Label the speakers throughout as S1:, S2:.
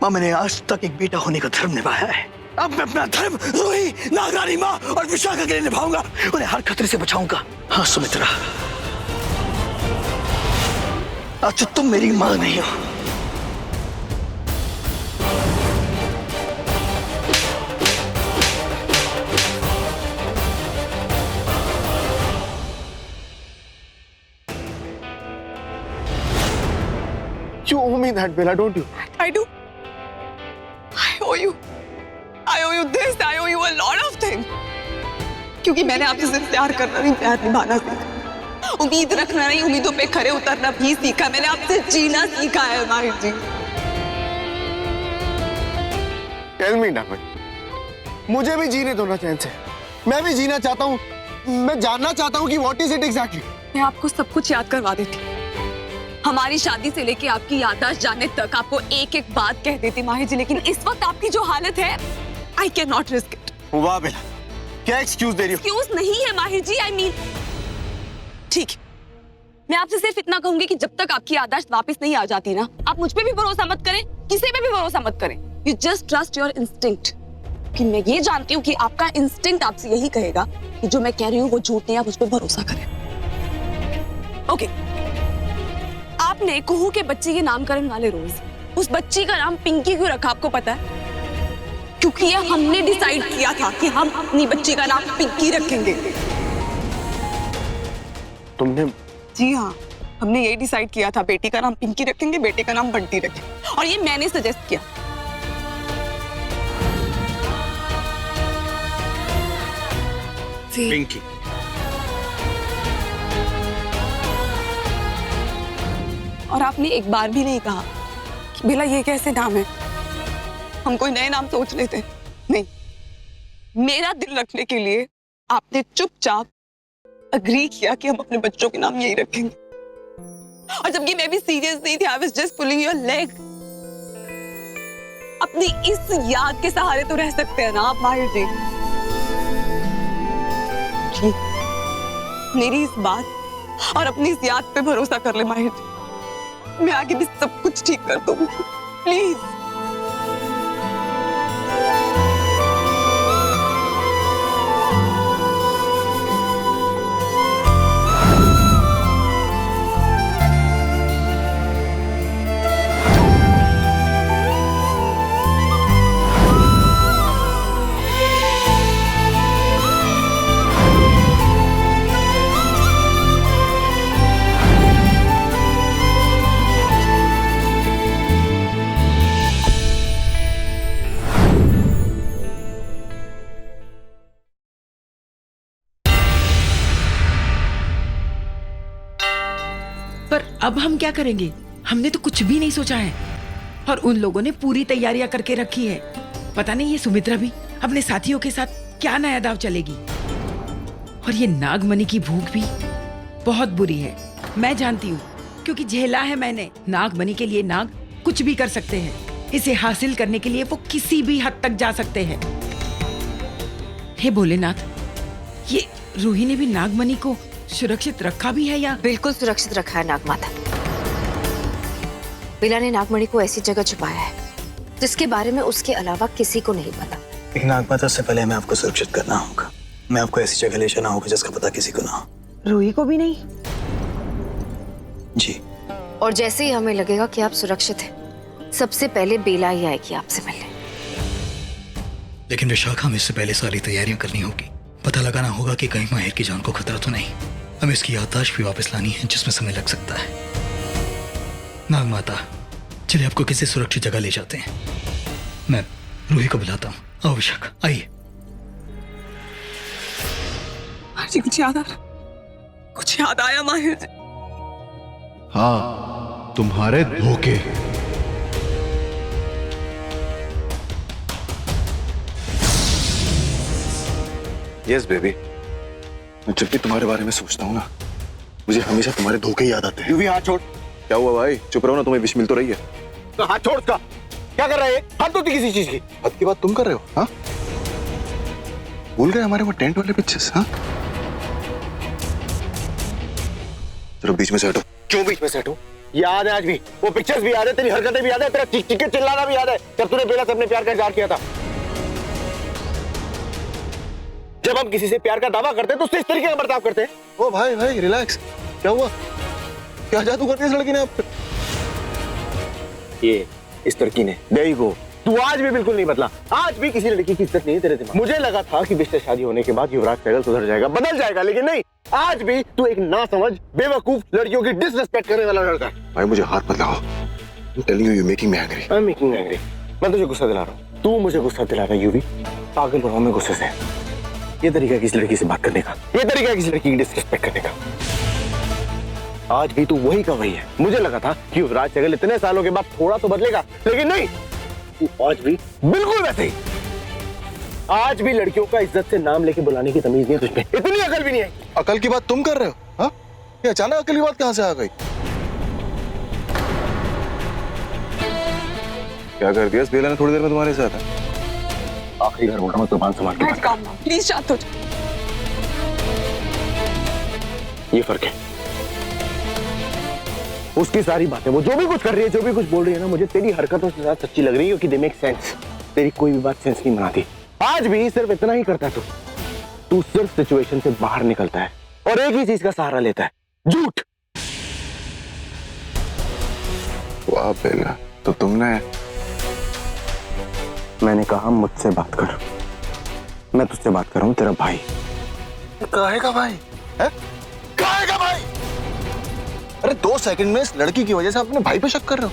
S1: माँ, मैंने आज तक एक बेटा होने का धर्म निभाया है। अब मैं अपना धर्म रूही, नागरानी माँ और विशाखा के लिए निभाऊंगा। उन्हें हर खतरे से बचाऊंगा। हाँ सुमित्रा, आज तुम मेरी माँ नहीं हो।
S2: You owe me that, Bella, don't you?
S3: I do. I owe you. I owe you this. I owe you a lot of things. क्योंकि मैंने आपसे सिर्फ प्यार करना नहीं, प्यार निभाना सीखा। उम्मीद रखना नहीं, उम्मीदों पे खरे उतरना भी सीखा। मैंने आपसे जीना सीखा है माहिर जी।
S2: Tell me, Naman. मुझे भी जीने दो ना चैन से। मैं भी जीना चाहता हूँ। मैं जानना चाहता हूँ कि what is it exactly?
S3: मैं आपको सब कुछ याद करवा देती। हमारी शादी से लेके आपकी याददाश्त जाने तक आपको एक एक बात कह देती माहिर जी, लेकिन इस वक्त आपकी जो हालत है, I cannot risk it.
S2: वाह बेला, क्या एक्सक्यूज दे रही हो?
S3: एक्सक्यूज नहीं है माहिर जी, I mean, ठीक, मैं आपसे सिर्फ इतना कहूंगी कि जब तक आपकी याददाश्त वापस नहीं आ जाती ना, आप मुझ पे भी भरोसा मत करें, किसी पे भी भरोसा मत करें। You just trust your instinct. कि मैं ये जानती हूँ कि आपका इंस्टिंक्ट आपसे यही कहेगा कि जो मैं कह रही हूँ वो झूठ नहीं, आप उस पर भरोसा करें। ओके, आपने कुहू के बच्चे के नामकरण वाले रोज उस बच्ची का नाम पिंकी क्यों रखा, आपको पता है? क्योंकि ये हमने डिसाइड किया था कि हम अपनी बच्ची का नाम पिंकी रखेंगे।
S2: तुमने?
S3: जी हाँ, हमने यही डिसाइड किया था, बेटी का नाम पिंकी रखेंगे, बेटे का नाम बंटी रखेंगे, और ये मैंने सजेस्ट किया।
S1: पिंकी।
S3: और आपने एक बार भी नहीं कहा कि बेला ये कैसे नाम है, हम कोई नए नाम सोच लेते। नहीं, मेरा दिल रखने के लिए आपने चुपचाप अग्री किया कि हम अपने बच्चों के नाम यही रखेंगे। और जबकि मैं भी सीरियस नहीं थी, I was just pulling your leg. अपनी इस याद के सहारे तो रह सकते हैं ना आप माहिर जी। ठीक, मेरी इस बात और अपनी इस याद पे भरोसा कर ले माहिर जी, मैं आगे भी सब कुछ ठीक कर दूंगी, प्लीज।
S4: पर अब हम क्या करेंगे? हमने तो कुछ भी नहीं सोचा है और उन लोगों ने पूरी तैयारियां करके रखी है। पता नहीं ये सुमित्रा भी अपने साथियों के साथ क्या नया दाव चलेगी। और ये नागमणि की भूख भी बहुत बुरी है, मैं जानती हूँ, क्योंकि झेला है मैंने। नागमणि के लिए नाग कुछ भी कर सकते हैं, इसे हासिल करने के लिए वो किसी भी हद तक जा सकते हैं। हे भोलेनाथ, ये रूही ने भी नागमणि को सुरक्षित रखा भी है या?
S5: बिल्कुल सुरक्षित रखा है नागमाता। बेला ने नागमणि को ऐसी जगह छुपाया है जिसके बारे में उसके अलावा किसी को नहीं पता।
S1: लेकिन नागमाता, से पहले हमें आपको सुरक्षित करना होगा। मैं आपको ऐसी जगह ले जाना होगा जिसका पता किसी को ना हो।
S3: रूही को भी नहीं?
S1: जी।
S5: और जैसे ही हमें लगेगा कि आप सुरक्षित हैं, सबसे पहले बेला ही आएगी आपसे मिलने।
S1: लेकिन विशाखा, हमें इससे पहले सारी तैयारियां करनी होगी। पता लगाना होगा कि कहीं माहिर की जान को खतरा तो नहीं। हमें इसकी याददाश्त भी वापस लानी है, जिसमें समय लग सकता है। नागमाता, चलिए आपको किसी सुरक्षित जगह ले जाते हैं। मैं रूही को बुलाता हूँ। आओ विशाखा, आइए।
S3: कुछ याद आया माहिर जी?
S6: हाँ, तुम्हारे धोखे।
S2: यस बेबी, मैं जब भी तुम्हारे बारे में सोचता हूँ ना, मुझे हमेशा तुम्हारे धोखे याद आते हैं। हाथ छोड़। क्या हुआ भाई? चुप रहो ना, तुम्हें विश मिल तो रही है। तो हाथ छोड़ उसका। क्या कर रहे हैं? हाथ धोती किसी चीज की? हद की बात तुम कर रहे हो? हाँ, भूल गए हमारे वो टेंट वाले पिक्चर्स? हाँ, चलो बीच में से हटो। क्यों बीच में से हटो? याद है आज भी, वो पिक्चर्स भी याद है, तेरी हरकतें भी याद है, तेरा चीख चीख के चिल्लाना भी याद है जब तूने बेला से अपने प्यार का इजहार किया था। जब हम किसी से प्यार का दावा करते हैं तो उससे इस तरीके का बर्ताव करते हैं। ओ भाई भाई रिलैक्स, क्या हुआ? क्या जादू कर दिया इस लड़की ने आप पे? ये इस लड़की ने, देयर यू गो। तू आज भी बिल्कुल नहीं बदला, आज भी किसी लड़की की इज्जत नहीं है तेरे दिमाग। मुझे लगा था कि बिस्तर शादी होने के बाद युवराज सहगल सुधर जाएगा, बदल जाएगा, लेकिन नहीं, आज भी तू एक नासमझ बेवकूफ लड़कियों की डिसरिस्पेक्ट करने वाला लड़का है। भाई मुझे हाथ मत लगाओ, I'm telling you, you're making me angry. I'm making you angry. मैं तुझे गुस्सा दिला रहा हूँ, तू मुझे गुस्सा दिला रहा है यूवी। पागल हो रहा हूँ मैं गुस्से से। ये तरीका है किसी लड़की से बात करने का, ये तरीका है किसी लड़की की डिसरिस्पेक्ट करने का। आज भी तू वही का वही है। मुझे लगा था कि युवराज सहगल इतने सालों के बाद थोड़ा तो बदलेगा, लेकिन नहीं, तू आज भी बिल्कुल वैसे ही। आज भी लड़कियों का इज्जत से नाम लेके बुलाने की तमीज नहीं है तुझमें, इतनी अकल भी नहीं है।
S6: अकल की बात तुम कर रहे हो? हाँ, ये अचानक अकल की बात कहाँ से आ गई? क्या कर दिया इस बेला ने थोड़ी देर में तुम्हारे साथ?
S2: आखिरी बार बोल रहा हूँ, जुबान संभाल के बात कर।
S3: प्लीज शांत हो जाओ।
S2: ये फर्क है। उसकी सारी बातें, वो जो भी कुछ कर रही है, जो भी कुछ बोल रही है ना, मुझे तेरी हरकतों से ज्यादा सच्ची लग रही है, क्योंकि दे मेक सेंस। तेरी कोई भी बात सेंस नहीं बनाती। आज भी सिर्फ इतना ही करता है तू सिर्फ सिचुएशन से बाहर निकलता है और एक ही चीज का सहारा लेता है, झूठ।
S6: वाह बेला, तो तुमने,
S2: मैंने कहा मुझसे बात कर, मैं तुझसे बात कर रहा हूं, तेरा भाई।
S6: काहे का भाई है? काहे का भाई? अरे 2 सेकंड में इस लड़की की वजह से अपने भाई पे शक कर रहे हो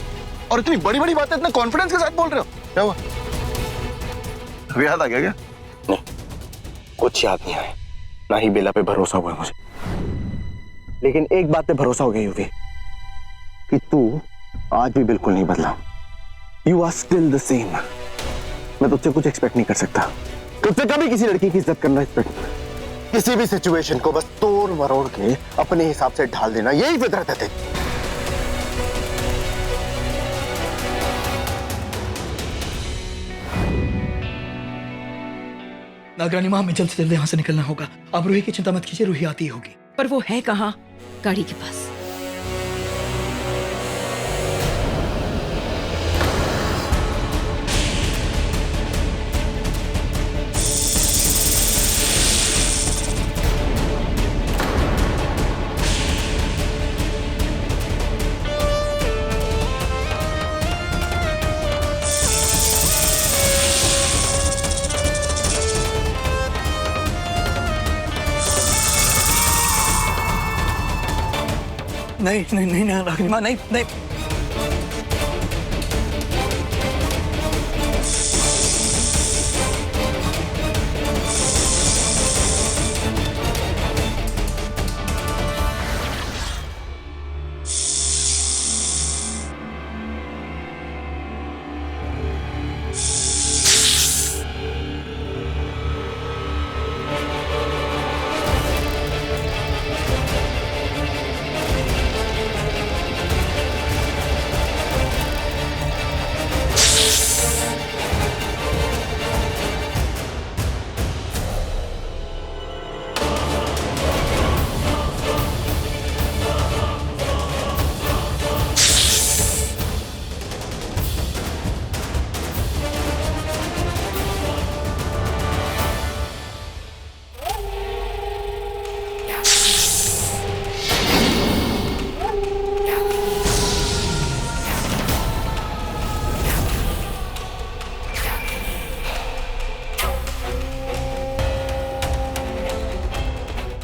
S6: और इतनी बड़ी बड़ी बातें इतने कॉन्फिडेंस के साथ बोल रहे हो। क्या हुआ? अभी याद आ गया क्या?
S2: नहीं, कुछ याद नहीं आया, ना ही बेला पे भरोसा हुआ मुझे। लेकिन एक बात पे भरोसा हो गया यूवी, कि तू आज भी बिल्कुल नहीं बदला। You are still the same. मैं तुझसे कुछ एक्सपेक्ट नहीं कर सकता, तुझसे कभी किसी लड़की की इज्जत करना एक्सपेक्ट, किसी भी सिचुएशन को बस तोड़ मरोड़ के अपने हिसाब से ढाल देना, यही फितरत है तेरी।
S1: नागरानी माँ, हमें जल्द से जल्द यहाँ से निकलना होगा। आप रूही की चिंता मत कीजिए, रूही आती होगी।
S4: पर वो है कहाँ?
S5: गाड़ी के पास।
S1: नहीं नहीं नहीं नागरानी माँ, नहीं नहीं।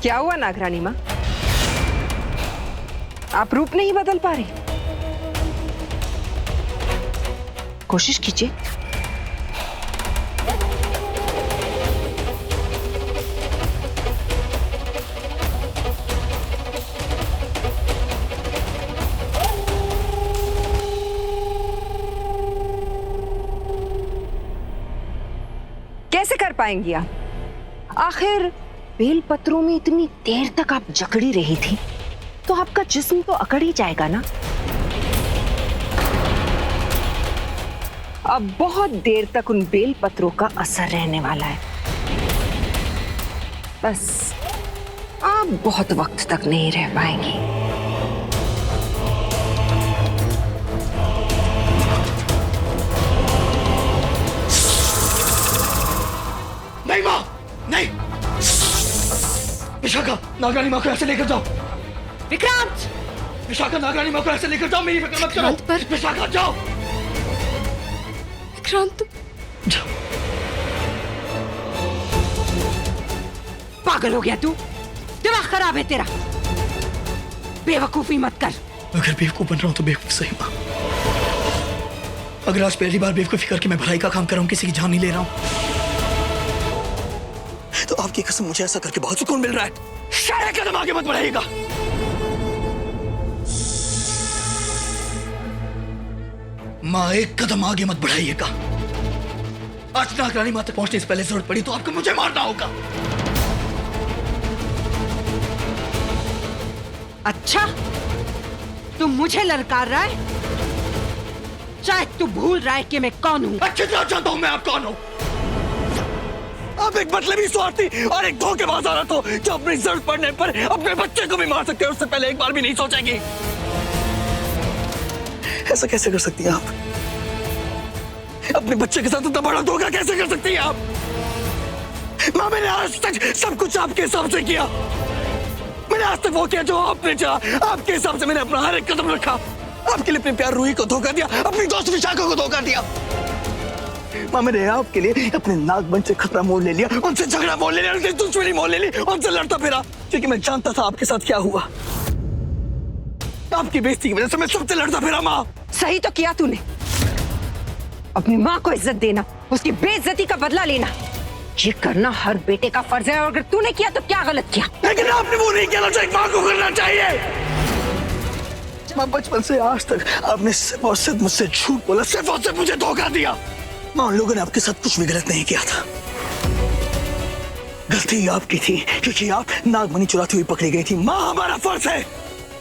S7: क्या हुआ नागरानी माँ? आप रूप नहीं बदल पा रही? कोशिश कीजिए। कैसे कर पाएंगी आप? आखिर बेलपत्रों में इतनी देर तक आप जकड़ी रही थी, तो आपका जिस्म तो अकड़ ही जाएगा ना। अब बहुत देर तक उन बेलपत्रों का असर रहने वाला है। बस आप बहुत वक्त तक नहीं रह पाएंगी।
S1: नागरानी माँ को ऐसे लेकर जाओ।
S4: विक्रांत!
S1: विशाखा, नागरानी माँ को ऐसे लेकर जाओ, मेरी फिक्र मत करो।
S3: विक्रांत पर-
S1: विशाखा जाओ।
S3: विक्रांत,
S1: जाओ।
S4: पागल हो गया तू? दिमाग खराब है तेरा। बेवकूफी मत कर।
S1: अगर बेवकूफ बन रहा हूं तो बेवकूफ सही माँ। अगर आज पहली बार बेवकूफी करके मैं भलाई का काम कर रहा हूं, किसी की जान नहीं ले रहा हूं, तो आपकी कसम मुझे ऐसा करके बहुत सुकून मिल रहा है। शायद कदम आगे मत बढ़ाइएगा। माँ, एक कदम आगे मत बढ़ाइएगा। आज नागरानी माँ तक पहुंचने से पहले जरूरत पड़ी तो आपको मुझे मारना होगा।
S4: अच्छा, तू मुझे ललकार रहा है? शायद तू भूल रहा है कि मैं कौन हूँ।
S1: अच्छी तरह जानता हूं मैं आप कौन हूं। आप एक मतलबी, स्वार्थी और एक धोखेबाज औरत हो जो अपनी जरूरत पड़ने पर अपने बच्चे को भी मार सकते हो, उससे पहले एक बार भी नहीं सोचेंगी। ऐसा कैसे कर सकती हैं आप? अपने बच्चे के साथ इतना बड़ा धोखा कैसे कर सकती हैं आप? माँ, मैंने आज तक सब कुछ आपके हिसाब से किया। मैंने आज तक वो किया जो आपने चाहा। आपके हिसाब से मैंने अपना हर एक कदम रखा। आपके लिए अपने प्यार रूही को धोखा दिया, अपनी दोस्त विशाखा को धोखा दिया। माँ, मैंने आपके लिए अपने नागमन से खतरा मोल ले लिया, उनसे झगड़ा मोल ले लिया, उनसे दुश्मनी मोल ले ली, उनसे लड़ता फिरा, क्योंकि मैं जानता था आपके साथ क्या हुआ। आपकी बेइज्जती की वजह से मैं सबसे लड़ता फिरा। माँ,
S7: सही तो किया तूने। अपनी माँ को इज्जत देना, उसकी बेइज्जती का बदला लेना, ये करना हर बेटे का फर्ज है। और अगर तूने किया तो क्या गलत किया?
S1: लेकिन आपने वो नहीं किया जो एक माँ को करना चाहिए। माँ, बचपन से आज तक आपने सिर्फ और सिर्फ मुझसे झूठ बोला, सिर्फ और सिर्फ मुझे धोखा दिया। माँ, उन लोगों ने आपके साथ कुछ भी गलत नहीं किया था। गलती आपकी थी क्योंकि आप नागमणि चुराती हुई पकड़ी गई थी। माँ, हमारा फर्ज है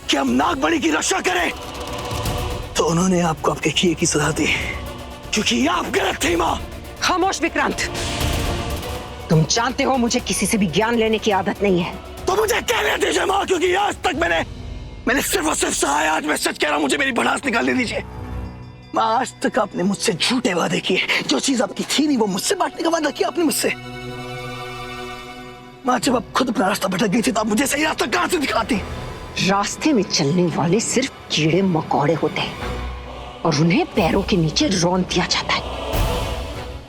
S1: कि हम नागमणि की रक्षा करें, तो उन्होंने आपको आपके किए की सजा दी क्योंकि आप गलत थी। माँ,
S7: खामोश विक्रांत। तुम जानते हो मुझे किसी से भी ज्ञान लेने की आदत नहीं है।
S1: तो मुझे कहने दीजिए माँ, क्योंकि आज तक मैंने सिर्फ और सिर्फ सहा है। आज मैं सच कह रहा हूँ, मुझे मेरी भड़ास निकालने दीजिए। माँ, आज तक आपने मुझसे झूठे वादे किए, जो चीज आपकी थी नहीं वो मुझसे बांटने का वादा किया आपने मुझसे। माँ, जब आप खुद अपना रास्ता भटक गई थी तो आप मुझे सही रास्ता कहाँ से दिखाती?
S7: रास्ते में चलने वाले सिर्फ कीड़े मकोड़े होते हैं और उन्हें पैरों के नीचे रौंद दिया जाता है।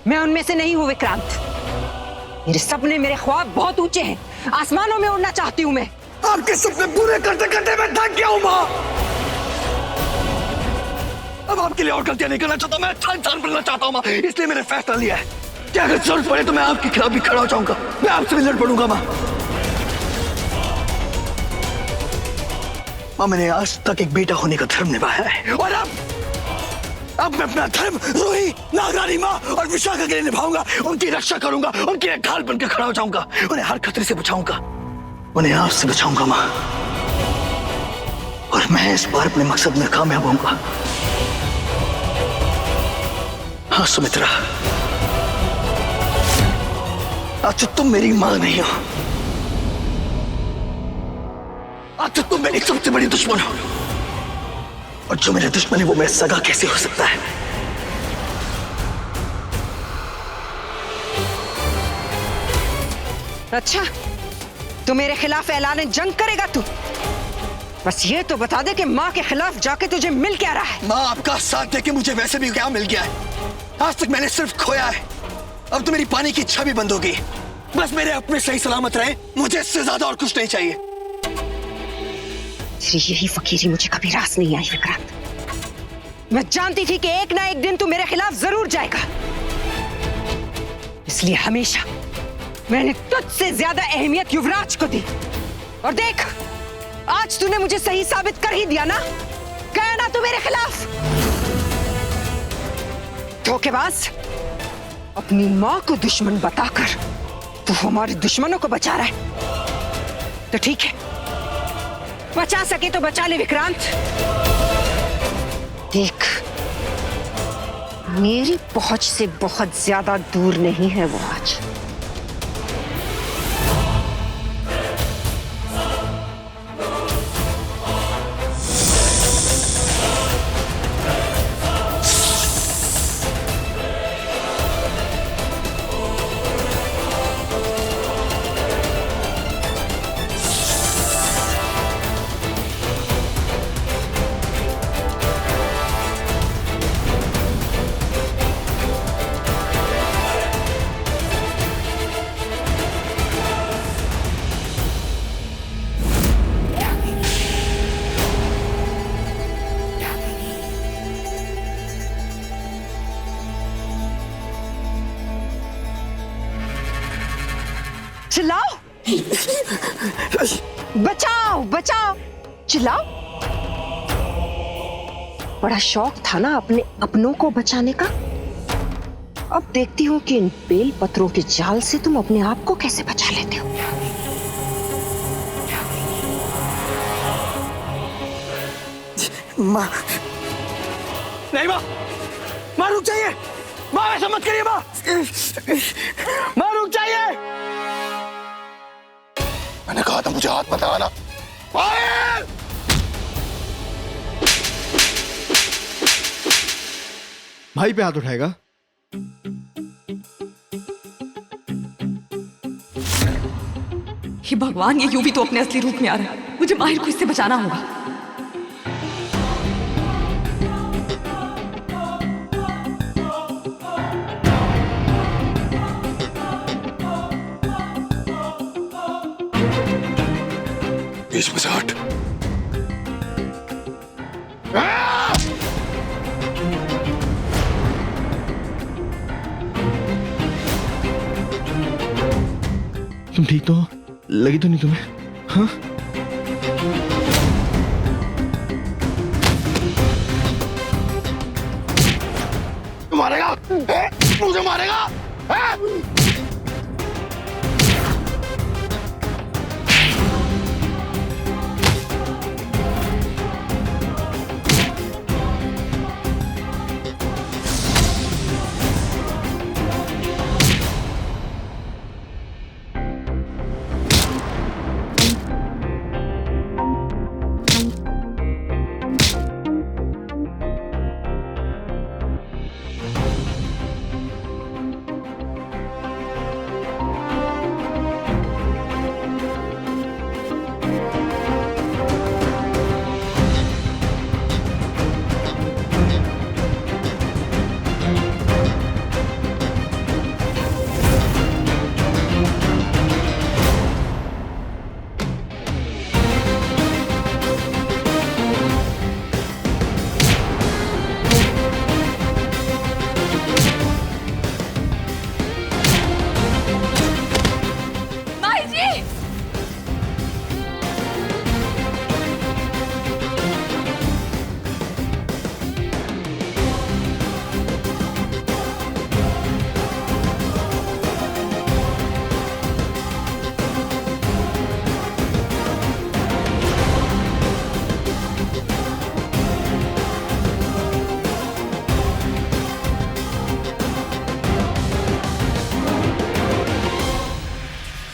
S7: मैं उनमें से नहीं हूँ विक्रांत। मेरे सपने, मेरे ख्वाब बहुत ऊंचे हैं। आसमानों में उड़ना चाहती हूँ मैं।
S1: आपके सपने पूरे करते करते मैं थक गया हूँ माँ। अब आपके लिए और गलतियां नहीं करना चाहता। मैं अच्छा इंसान बनना चाहता हूँ माँ, इसलिए मैंने फैसला लिया है कि अगर जरूरत पड़े तो मैं आपके खिलाफ भी खड़ा हो जाऊंगा। मैं आपसे भी लड़ पड़ूंगा माँ। माँ, मैंने आज तक एक बेटा होने का धर्म निभाया है और अब मैं अपना धर्म रूही, नागरानी माँ और विशाखा के लिए निभाऊंगा। उनकी रक्षा करूंगा, उनके लिए ढाल बनकर खड़ा हो जाऊंगा, उन्हें हर खतरे से बचाऊंगा, उन्हें आपसे बचाऊंगा माँ। और मैं इस बार अपने मकसद में कामयाब होऊंगा। हाँ सुमित्रा, आज तो तुम मेरी माँ नहीं हो, आज तो तुम मेरी सबसे बड़ी दुश्मन हो। और जो मेरा दुश्मन है वो मेरा सगा कैसे हो सकता है?
S7: अच्छा, तो मेरे खिलाफ ऐलान जंग करेगा तू? बस ये तो बता दे कि माँ के खिलाफ जाके तुझे मिल क्या रहा है?
S1: माँ, आपका साथ देके मुझे वैसे भी क्या मिल गया है? आज तक मैंने सिर्फ खोया है। अब तो मेरी पानी की इच्छा भी बंद हो गई। बस मेरे अपने सही सलामत रहे, मुझे इससे ज्यादा और कुछ नहीं चाहिए।
S7: यही फकीरी मुझे कभी रास नहीं आई विक्रांत। मैं जानती थी कि एक ना एक दिन तू मेरे खिलाफ जरूर जाएगा, इसलिए हमेशा मैंने तुझसे ज्यादा अहमियत युवराज को दी। और देख, आज तूने मुझे सही साबित कर ही दिया ना। गया ना तू मेरे खिलाफ। धोखेबाज, अपनी माँ को दुश्मन बताकर तू हमारे दुश्मनों को बचा रहा है। तो ठीक है, बचा सके तो बचा ले विक्रांत। देख, मेरी पहुंच से बहुत ज्यादा दूर नहीं है वो आज। चिल्लाओ, बचाओ बचाओ, चिल्लाओ। बड़ा शौक था ना अपने अपनों को बचाने का। अब देखती हूँ कि इन बेल पत्रों के जाल से तुम अपने आप को कैसे बचा लेते हो।
S6: माँ, नहीं माँ, माँ रुक जाइए, माँ ऐसा मत करिए माँ, माँ रुक जाइए। मैंने कहा था मुझे हाथ मत लगाना।
S2: भाई पे हाथ उठाएगा?
S3: हे भगवान, ये यूं भी तो अपने असली रूप में आ रहा है। मुझे माहिर को इससे बचाना होगा।
S6: बीच में से हट।
S2: तुम ठीक तो हो? लगी तो नहीं तुम्हें? हाँ?
S6: तू मारेगा? मुझे मारेगा?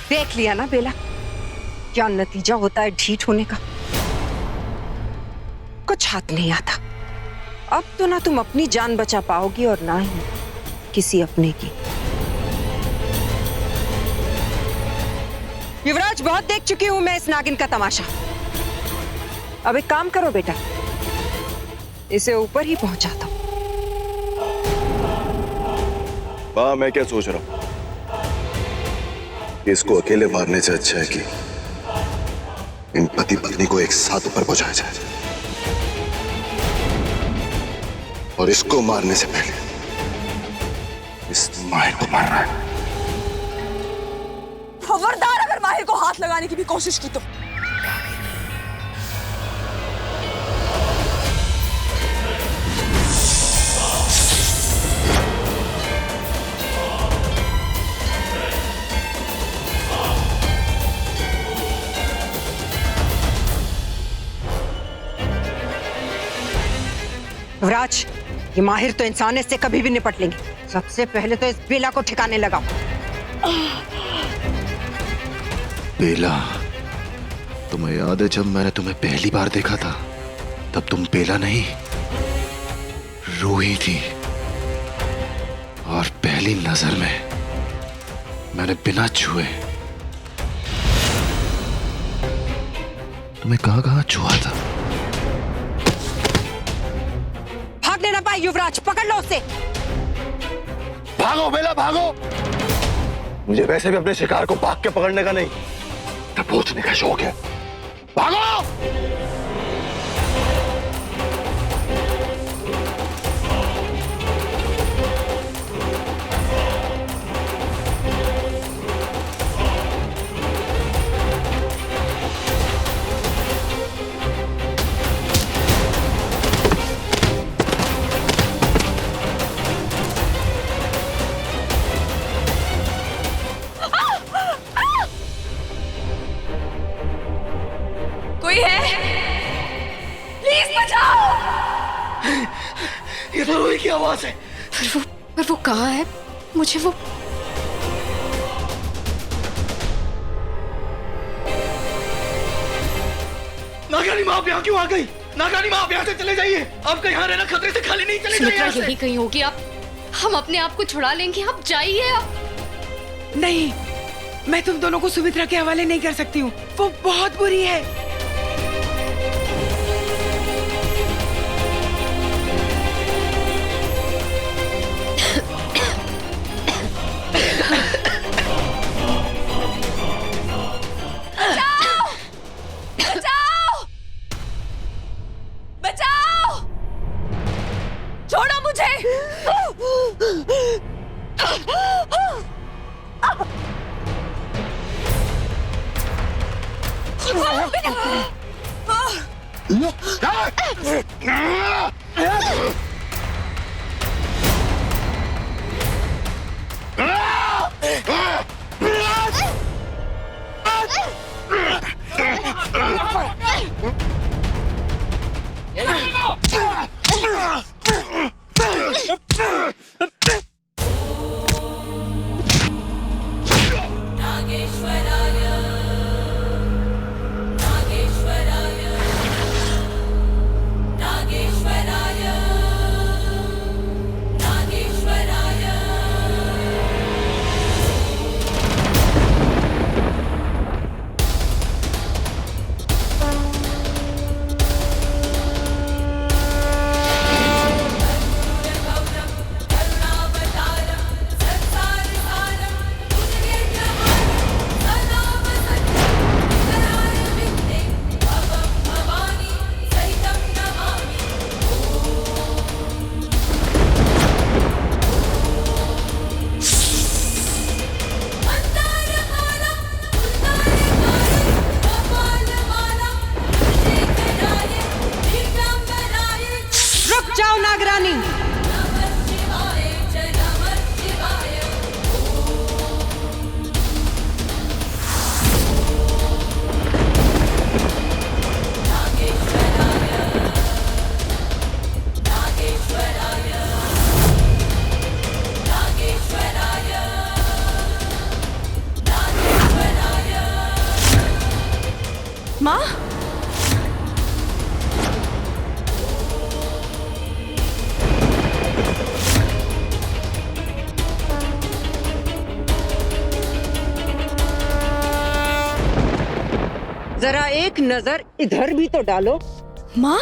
S7: देख लिया ना बेला, क्या नतीजा होता है ढीठ होने का। कुछ हाथ नहीं आता। अब तो ना तुम अपनी जान बचा पाओगी और ना ही किसी अपने की। युवराज, बहुत देख चुकी हूं मैं इस नागिन का तमाशा। अब एक काम करो बेटा, इसे ऊपर ही पहुंचा दो।
S2: वाह, मैं क्या सोच रहा हूं, इसको अकेले मारने से अच्छा है कि इन पति पत्नी को एक साथ ऊपर पहुंचाया जाए, और इसको मारने से पहले इस माहिर को मारना है।
S3: खबरदार अगर माहिर को हाथ लगाने की भी कोशिश की तो।
S7: युवराज, ये माहिर तो इंसान है, इससे कभी भी निपट लेंगे। सबसे पहले तो इस बेला को ठिकाने लगाओ।
S2: बेला, तुम्हें याद है जब मैंने तुम्हें पहली बार देखा था, तब तुम बेला नहीं, रूही थी। और पहली नजर में मैंने बिना छुए तुम्हें कहां छुआ था।
S7: भागने ना पाए युवराज, पकड़ लो उसे।
S6: भागो बेला, भागो। मुझे वैसे भी अपने शिकार को भाग के पकड़ने का नहीं, दबोचने का शौक है। भागो।
S3: बचाओ।
S1: ये तो रोई की आवाज है।
S5: पर वो कहाँ है? मुझे वो
S1: नागरानी माँ आप यहाँ क्यों आ गई? नागरानी माँ आप यहाँ से चले जाइए। आपका यहाँ रहना खतरे से खाली नहीं, चले जाइए
S5: सुमित्रा
S1: यहाँ से।
S5: यही कहीं होगी। आप हम अपने आप को छुड़ा लेंगे, आप जाइए। आप
S4: नहीं, मैं तुम दोनों को सुमित्रा के हवाले नहीं कर सकती हूँ। वो बहुत बुरी है।
S3: बचाओ, बचाओ, छोड़ो मुझे।
S7: रुक जाओ नागरानी।
S3: माँ,
S7: जरा एक नजर इधर भी तो डालो।
S3: माँ,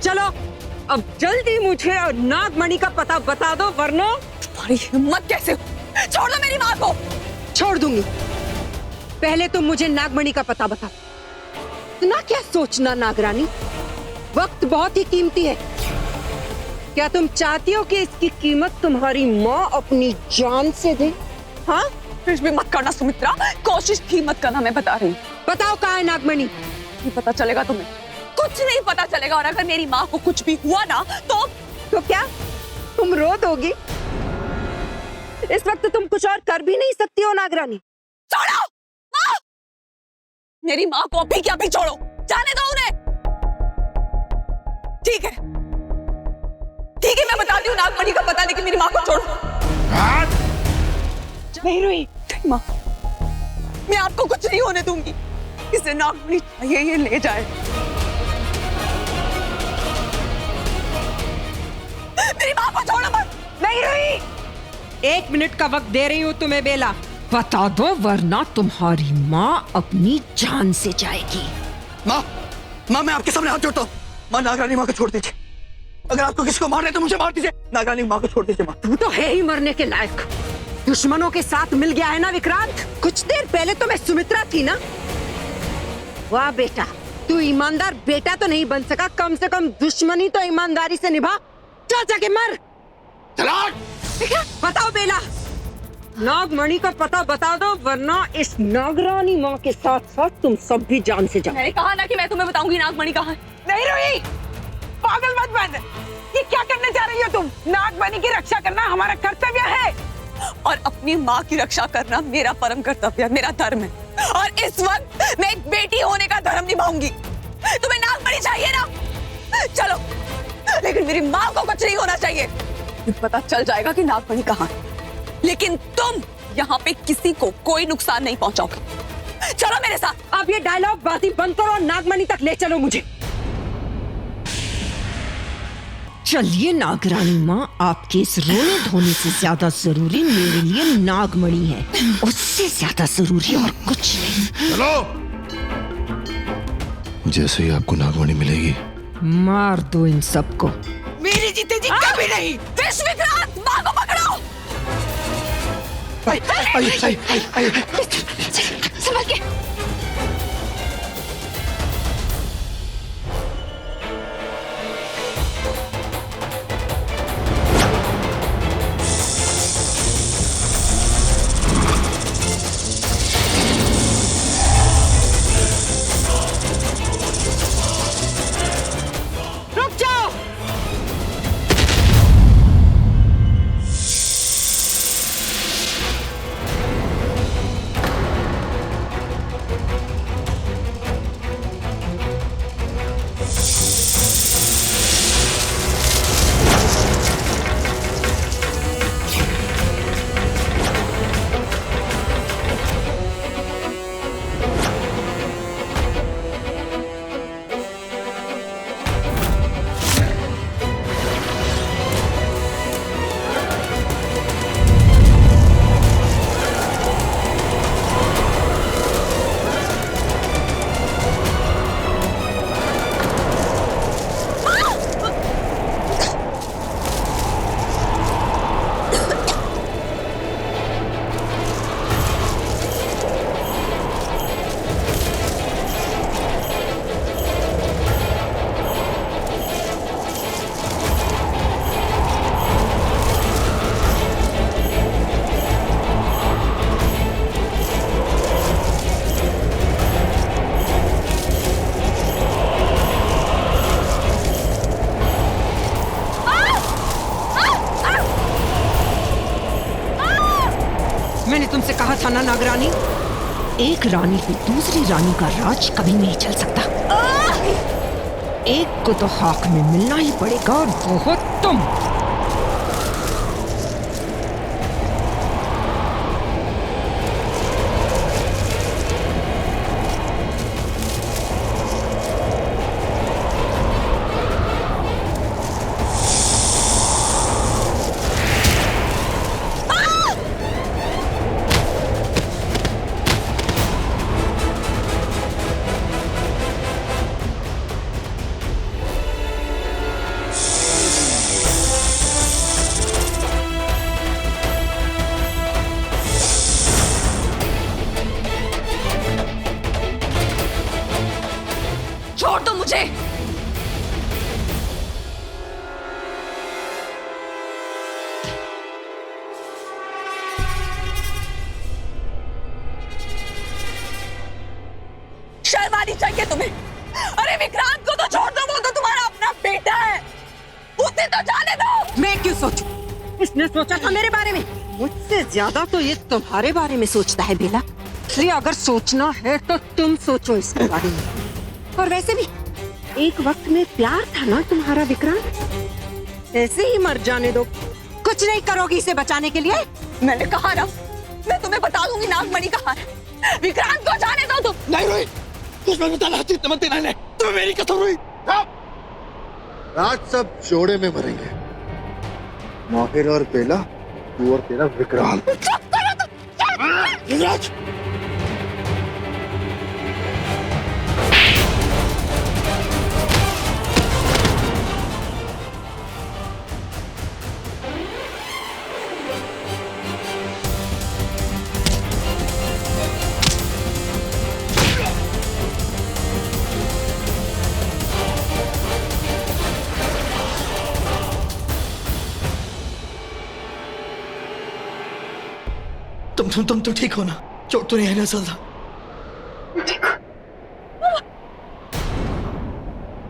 S7: चलो अब जल्दी मुझे और नागमणि का पता बता दो, वरना
S3: तुम्हारी हिम्मत कैसे हुई? छोड़ दो मेरी माँ को।
S7: छोड़ दूंगी। पहले तुम मुझे नागमणि का पता बताओ। इतना क्या सोचना नागरानी, वक्त बहुत ही कीमती है। क्या तुम चाहती हो कि इसकी कीमत तुम्हारी माँ अपनी जान से दे? हाँ,
S3: कुछ भी मत करना सुमित्रा, कोशिश भी मत करना, मैं बता रही हूँ।
S7: बताओ कहाँ है नागमणि?
S3: नहीं पता चलेगा तुम्हें, कुछ नहीं पता चलेगा। और अगर मेरी माँ को कुछ भी हुआ ना तो
S7: क्या तुम रो दोगी? इस वक्त तुम कुछ और कर भी नहीं सकती हो नागरानी।
S3: छोड़ो माँ! मेरी माँ को अभी के अभी छोड़ो, जाने दो उन्हें। ठीक है, ठीक है, मैं बताती हूँ नागमणि का पता, लेकिन मेरी माँ को छोड़ो। नहीं रोई माँ, मैं आपको कुछ नहीं होने दूंगी। इसे नागमणि चाहिए, ये ले जाए। मेरी माँ को छोड़ो मत।
S7: नहीं रोई, 1 मिनट का वक्त दे रही हूँ तुम्हें बेला। बता दो, वरना तुम्हारी माँ अपनी जान से जाएगी।
S1: माँ, माँ मैं आपके सामने हाथ जोड़ता हूँ। माँ, नागरानी माँ को छोड़ दीजिए। अगर आपको किसी को मारना है तो मुझे मार दीजिए। नागरानी माँ को छोड़ दीजिए। माँ,
S7: तू तो है ही मरने के लायक। दुश्मनों के साथ मिल गया है ना विक्रांत। कुछ देर पहले तो मैं सुमित्रा थी ना। वाह बेटा, तू ईमानदार बेटा तो नहीं बन सका, कम से कम दुश्मनी तो ईमानदारी से निभा। चल जाके मर। बताओ बेला, नागमणि का पता बता दो, वरना इस नागरानी माँ के साथ साथ तुम सब भी जान से जाओ।
S3: मैंने कहा ना कि मैं तुम्हें बताऊंगी नागमणि कहाँ है।
S4: नहीं रोई, पागल मत बन। ये क्या करने जा रही हो तुम? नागमणि की रक्षा करना हमारा कर्तव्य है,
S3: और अपनी माँ की रक्षा करना मेरा परम कर्तव्य है, मेरा धर्म है। और इस वक्त मैं एक बेटी होने का धर्म निभाऊंगी। तुम्हें नागमणि चाहिए ना, चलो, लेकिन मेरी माँ को कुछ नहीं होना चाहिए। पता चल जाएगा कि नागमणि कहाँ है, लेकिन तुम यहाँ पे किसी को कोई नुकसान नहीं पहुंचाओगे। चलो मेरे साथ।
S7: अब ये डायलॉग बाती बंद करो और नागमणि तक ले चलो मुझे। चलिए नागरानी माँ, आपके इस रोने धोने से ज्यादा जरूरी मेरे लिए नागमणि है, उससे ज्यादा जरूरी और कुछ नहीं।
S2: चलो। जैसे ही आपको नागमणि मिलेगी,
S7: मार दो इन सबको।
S4: मेरी जीते जी कभी नहीं।
S3: विश्वविक्रांत, माँ को पकड़ो। संभल के।
S7: रुक जाओ। मैंने तुमसे कहा था ना नागरानी, एक रानी को दूसरी रानी का राज कभी नहीं चल सकता। एक को तो हाक में मिलना ही पड़ेगा, और वो हो तुम।
S3: छोड़ दो मुझे। शर्म आनी चाहिए तुम्हें। अरे विक्रांत को तो छोड़ दो, वो तो तुम्हारा अपना बेटा है, उसे तो जाने दो।
S7: मैं क्यों सोचूं? इसने सोचा था मेरे बारे में। मुझसे ज्यादा तो ये तुम्हारे बारे में सोचता है बेला, इसलिए अगर सोचना है तो तुम सोचो इसके बारे में। और वैसे भी एक वक्त में प्यार था ना तुम्हारा विक्रांत, ऐसे ही मर जाने दो। कुछ नहीं करोगी इसे बचाने के लिए?
S3: मैंने कहा ना, मैं तुम्हें बता दूंगी नागमणि कहाँ है। विक्रांत को जाने दो तुम।
S6: नहीं रोहित, कुछ मैं बताना चित्त मत दिलाने, तुम्हें मेरी कसम रोहित। आज सब जोड़े में मरेंगे, माहिर और बेला, तू और तेरा विक्रांत। युवराज,
S1: तुम तो ठीक हो ना? चोट तो नहीं है ना ज्यादा?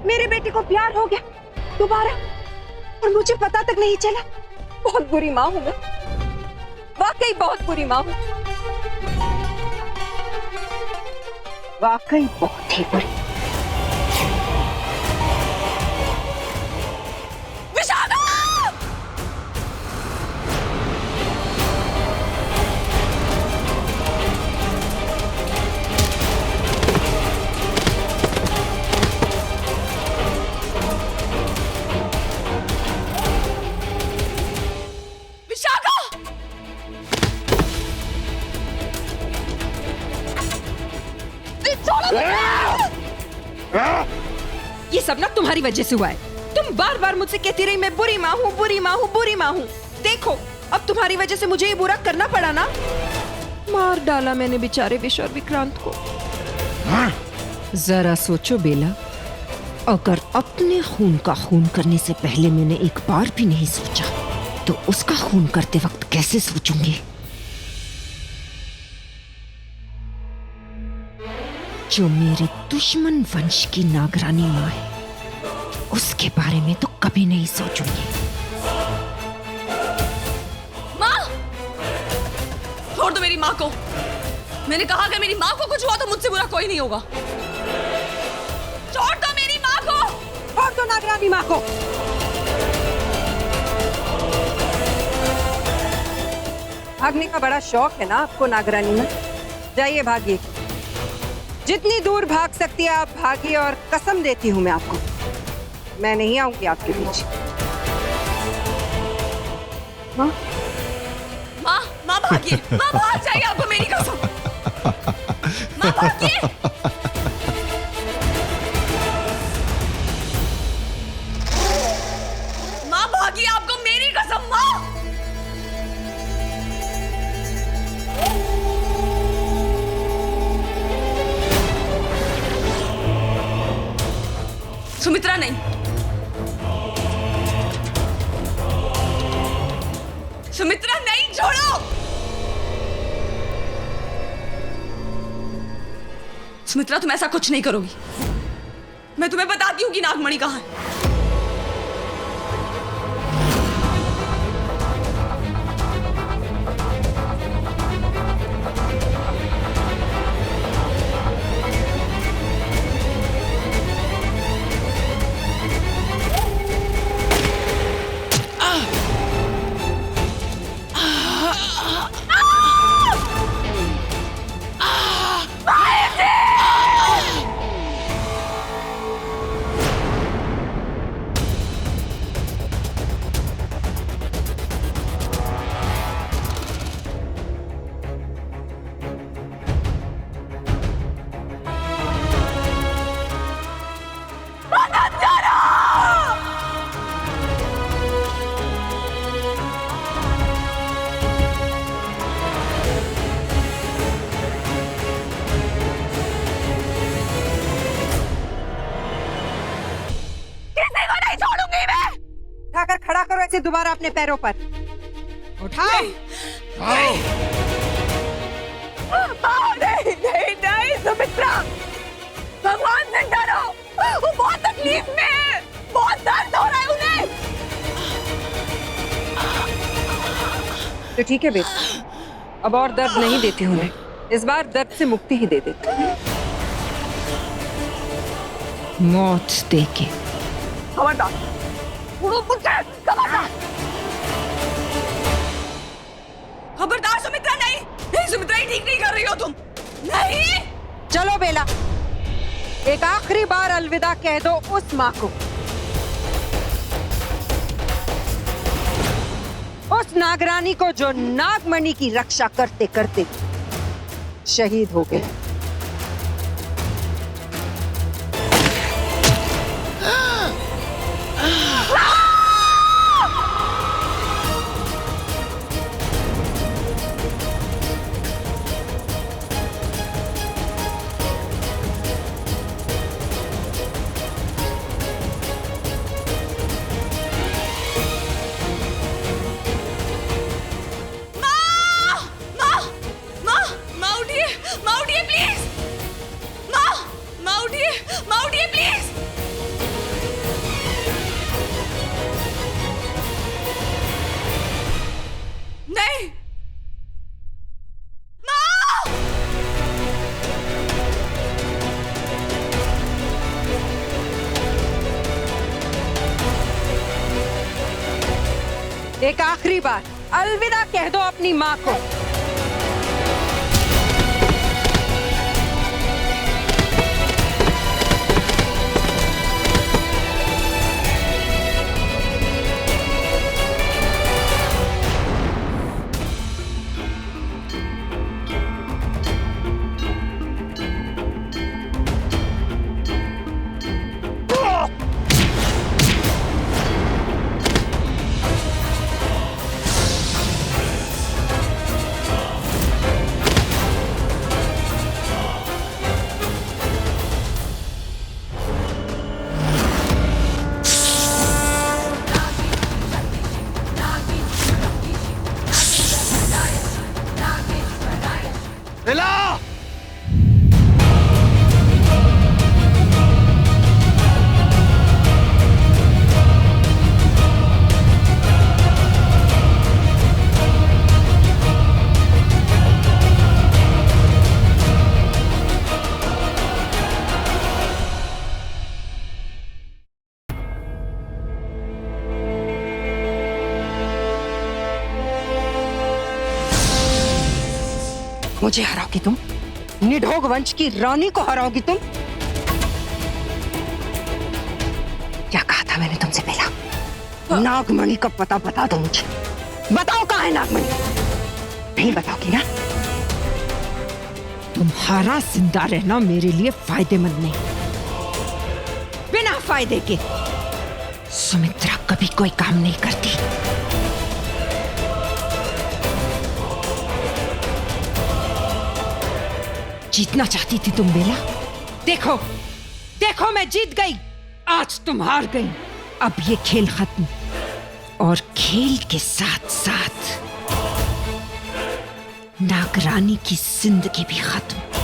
S7: मेरे बेटे को प्यार हो गया दोबारा, और मुझे पता तक नहीं चला। बहुत बुरी माँ हूँ मैं, वाकई बहुत बुरी माँ हूँ, वाकई बहुत ही बुरी। ये सब ना तुम्हारी वजह से हुआ है। तुम बार बार मुझसे कहती रही मैं बुरी माँ हूँ, बुरी माँ हूँ, बुरी माँ हूँ। देखो अब तुम्हारी वजह से मुझे ये बुरा करना पड़ा ना। मार डाला मैंने बेचारे विश और विक्रांत को। जरा सोचो बेला, अगर अपने खून का खून करने से पहले मैंने एक बार भी नहीं सोचा तो उसका खून करते वक्त कैसे सोचूंगी। जो मेरे दुश्मन वंश की नागरानी माँ है उसके बारे में तो कभी नहीं सोचूंगी।
S3: माँ, छोड़ दो मेरी माँ को। मैंने कहा अगर मेरी माँ को कुछ हुआ तो मुझसे बुरा कोई नहीं होगा। छोड़ दो मेरी माँ को।
S7: छोड़ दो नागरानी माँ को। भागने का बड़ा शौक है ना आपको नागरानी में। जाइए भागिए, जितनी दूर भाग सकती है आप भागिए, और कसम देती हूँ मैं आपको मैं नहीं आऊंगी आपके बीच।
S3: माँ, माँ भागिए, माँ भाग जाइए, आपको मेरी कसम। माँ भागिए। माँ भागिए, आपको मेरी कसम। माँ, सुमित्रा नहीं, सुमित्रा नहीं, छोड़ो। सुमित्रा तुम ऐसा कुछ नहीं करोगी। मैं तुम्हें बताती हूँ कि नागमणि कहाँ है।
S7: उठाकर खड़ा करो ऐसे दोबारा अपने पैरों पर। उठाओ।
S3: नहीं, नहीं, नहीं, सुमित्रा, भगवान से डरो। वो बहुत तकलीफ में है, बहुत दर्द हो रहा है उन्हें।
S7: तो ठीक है बेटा, अब और दर्द नहीं देती उन्हें। इस बार दर्द से मुक्ति ही दे देती, मौत देके।
S3: खबरदार, खबरदार, खबरदार सुमित्रा, नहीं, नहीं सुमित्रा, ये ठीक नहीं कर रही हो तुम। नहीं।
S7: चलो बेला, एक आखिरी बार अलविदा कह दो उस माँ को, उस नागरानी को जो नागमणि की रक्षा करते करते शहीद हो गए। एक आखिरी बार अलविदा कह दो अपनी माँ को। मुझे हराओगी तुम? निढोग वंश की रानी को हराओगी तुम? क्या कहा था मैंने तुमसे पहला? नागमणि का पता बता दो मुझे। बताओ कहाँ है नागमणि? नहीं बताओगी ना? तुम्हारा जिंदा रहना मेरे लिए फायदेमंद नहीं। बिना फायदे के सुमित्रा कभी कोई काम नहीं करती। जीतना चाहती थी तुम बेला? देखो देखो, मैं जीत गई। आज तुम हार गई। अब ये खेल खत्म, और खेल के साथ साथ नागरानी की जिंदगी भी खत्म।